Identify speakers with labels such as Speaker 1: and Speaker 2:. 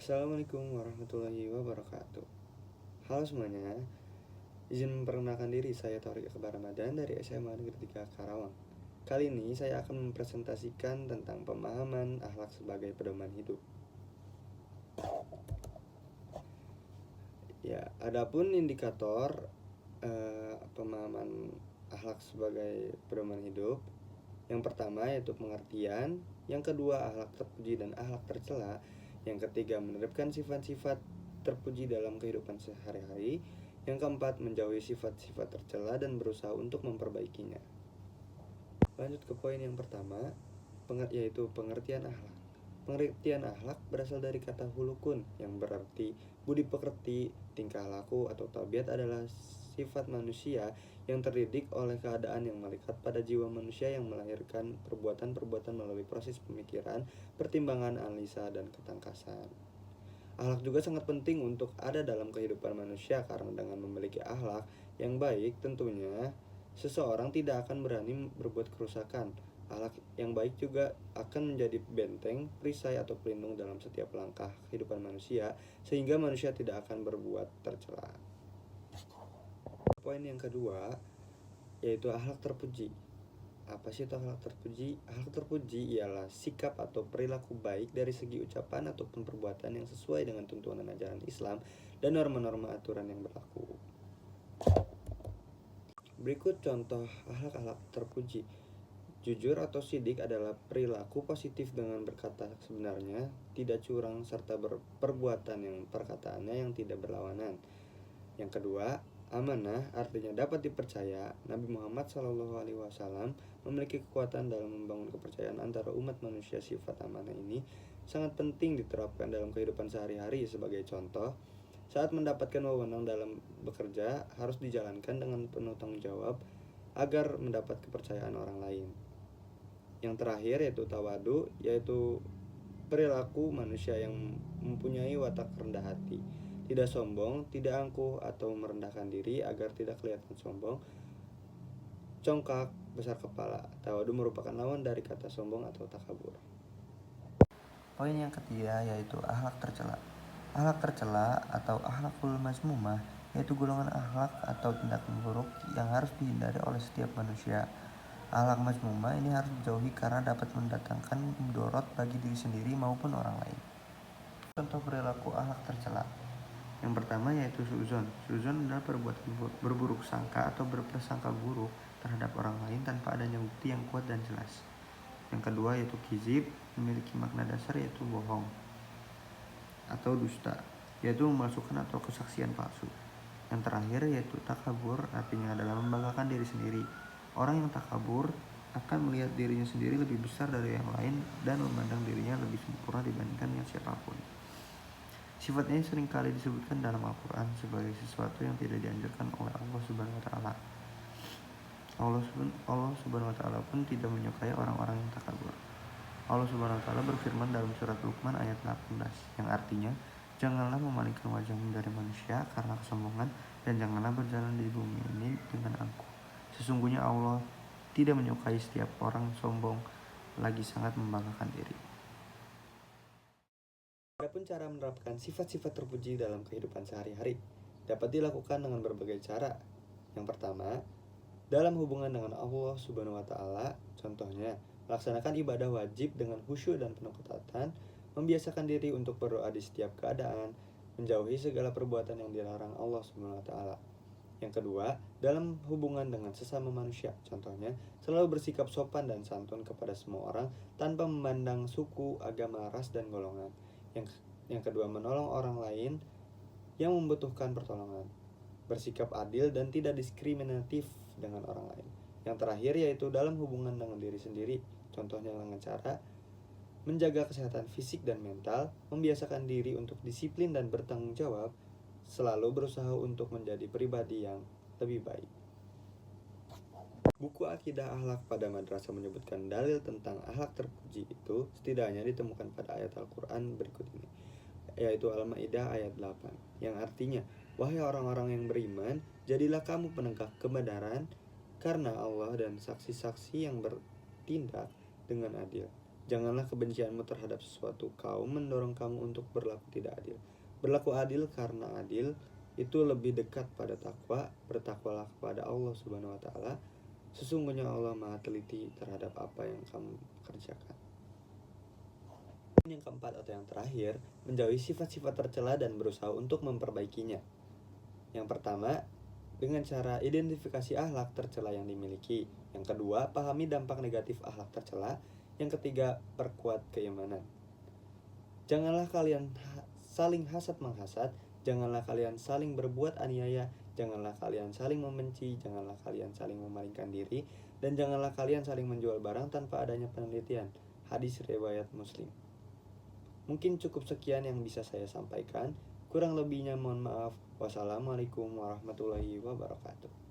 Speaker 1: Assalamualaikum warahmatullahi wabarakatuh. Halo semuanya, izin memperkenalkan diri, saya Thorik Akbar Ramadan dari SMA Negeri 3 Karawang. Kali ini saya akan mempresentasikan tentang pemahaman akhlak sebagai pedoman hidup. Ya, adapun indikator pemahaman akhlak sebagai pedoman hidup, yang pertama yaitu pengertian, yang kedua akhlak terpuji dan akhlak tercela, yang ketiga menerapkan sifat-sifat terpuji dalam kehidupan sehari-hari, yang keempat menjauhi sifat-sifat tercela dan berusaha untuk memperbaikinya. Lanjut ke poin yang pertama, yaitu pengertian akhlak. Pengertian akhlak berasal dari kata hulukun yang berarti budi pekerti, tingkah laku atau tabiat adalah sifat manusia yang terdidik oleh keadaan yang melekat pada jiwa manusia yang melahirkan perbuatan-perbuatan melalui proses pemikiran, pertimbangan, analisa, dan ketangkasan. Akhlak juga sangat penting untuk ada dalam kehidupan manusia karena dengan memiliki akhlak yang baik tentunya seseorang tidak akan berani berbuat kerusakan. Akhlak yang baik juga akan menjadi benteng, perisai atau pelindung dalam setiap langkah kehidupan manusia sehingga manusia tidak akan berbuat tercela. Poin yang kedua yaitu akhlak terpuji. Apa sih itu akhlak terpuji? Akhlak terpuji ialah sikap atau perilaku baik dari segi ucapan ataupun perbuatan yang sesuai dengan tuntunan ajaran Islam dan norma-norma aturan yang berlaku. Berikut contoh akhlak-akhlak terpuji. Jujur atau sidik adalah perilaku positif dengan berkata sebenarnya, tidak curang, serta berperbuatan yang perkataannya yang tidak berlawanan. Yang kedua, amanah artinya dapat dipercaya. Nabi Muhammad SAW memiliki kekuatan dalam membangun kepercayaan antara umat manusia. Sifat amanah ini sangat penting diterapkan dalam kehidupan sehari-hari. Sebagai contoh, saat mendapatkan wewenang dalam bekerja harus dijalankan dengan penuh tanggung jawab agar mendapat kepercayaan orang lain. Yang terakhir yaitu tawadu, yaitu perilaku manusia yang mempunyai watak rendah hati, tidak sombong, tidak angkuh atau merendahkan diri agar tidak kelihatan sombong, congkak, besar kepala. Tawadu merupakan lawan dari kata sombong atau takabur.
Speaker 2: Poin yang ketiga yaitu akhlak tercela. Akhlak tercela atau akhlakul mazmumah yaitu golongan akhlak atau tindakan buruk yang harus dihindari oleh setiap manusia. Akhlak mazmumah ini harus dijauhi karena dapat mendatangkan mudorot bagi diri sendiri maupun orang lain. Contoh perilaku akhlak tercela. Yang pertama yaitu suuzon. Suuzon adalah perbuatan berburuk sangka atau berprasangka buruk terhadap orang lain tanpa adanya bukti yang kuat dan jelas. Yang kedua yaitu kizib, memiliki makna dasar yaitu bohong atau dusta, yaitu memalsukan atau kesaksian palsu. Yang terakhir yaitu takabur, artinya adalah membanggakan diri sendiri. Orang yang takabur akan melihat dirinya sendiri lebih besar dari yang lain dan memandang dirinya lebih sempurna dibandingkan yang siapapun. Sifat ini seringkali disebutkan dalam Al-Quran sebagai sesuatu yang tidak dianjurkan oleh Allah Subhanahu wa Ta'ala. Allah Subhanahu wa Ta'ala pun tidak menyukai orang-orang yang takabur. Allah Subhanahu wa Ta'ala berfirman dalam surat Luqman ayat 18 yang artinya, janganlah memalingkan wajahmu dari manusia karena kesombongan dan janganlah berjalan di bumi ini dengan angkuh. Sesungguhnya Allah tidak menyukai setiap orang sombong lagi sangat membanggakan diri.
Speaker 1: Adapun cara menerapkan sifat-sifat terpuji dalam kehidupan sehari-hari dapat dilakukan dengan berbagai cara. Yang pertama, dalam hubungan dengan Allah Subhanahu wa Ta'ala, contohnya melaksanakan ibadah wajib dengan khusyuk dan penuh ketaatan, membiasakan diri untuk berdoa di setiap keadaan, menjauhi segala perbuatan yang dilarang Allah Subhanahu wa Ta'ala. Yang kedua, dalam hubungan dengan sesama manusia, contohnya selalu bersikap sopan dan santun kepada semua orang tanpa memandang suku, agama, ras, dan golongan. Yang kedua, menolong orang lain yang membutuhkan pertolongan, bersikap adil dan tidak diskriminatif dengan orang lain. Yang terakhir yaitu dalam hubungan dengan diri sendiri, contohnya dengan cara menjaga kesehatan fisik dan mental, membiasakan diri untuk disiplin dan bertanggung jawab, selalu berusaha untuk menjadi pribadi yang lebih baik. Buku Akidah Akhlak pada Madrasah menyebutkan dalil tentang akhlak terpuji itu setidaknya ditemukan pada ayat Al-Quran berikut ini, yaitu Al-Ma'idah ayat 8, yang artinya, wahai orang-orang yang beriman, jadilah kamu penegak kebenaran karena Allah dan saksi-saksi yang bertindak dengan adil. Janganlah kebencianmu terhadap sesuatu kaum mendorong kamu untuk berlaku tidak adil. Berlaku adil karena adil itu lebih dekat pada takwa. Bertakwalah kepada Allah Subhanahu wa taala. Sesungguhnya Allah Maha teliti terhadap apa yang kamu kerjakan. Yang keempat atau yang terakhir, menjauhi sifat-sifat tercela dan berusaha untuk memperbaikinya. Yang pertama, dengan cara identifikasi akhlak tercela yang dimiliki. Yang kedua, pahami dampak negatif akhlak tercela. Yang ketiga, perkuat keimanan. Janganlah kalian saling hasad menghasad, janganlah kalian saling berbuat aniaya, janganlah kalian saling membenci, janganlah kalian saling memalingkan diri, dan janganlah kalian saling menjual barang tanpa adanya penelitian. Hadis riwayat Muslim. Mungkin cukup sekian yang bisa saya sampaikan. Kurang lebihnya mohon maaf. Wassalamualaikum warahmatullahi wabarakatuh.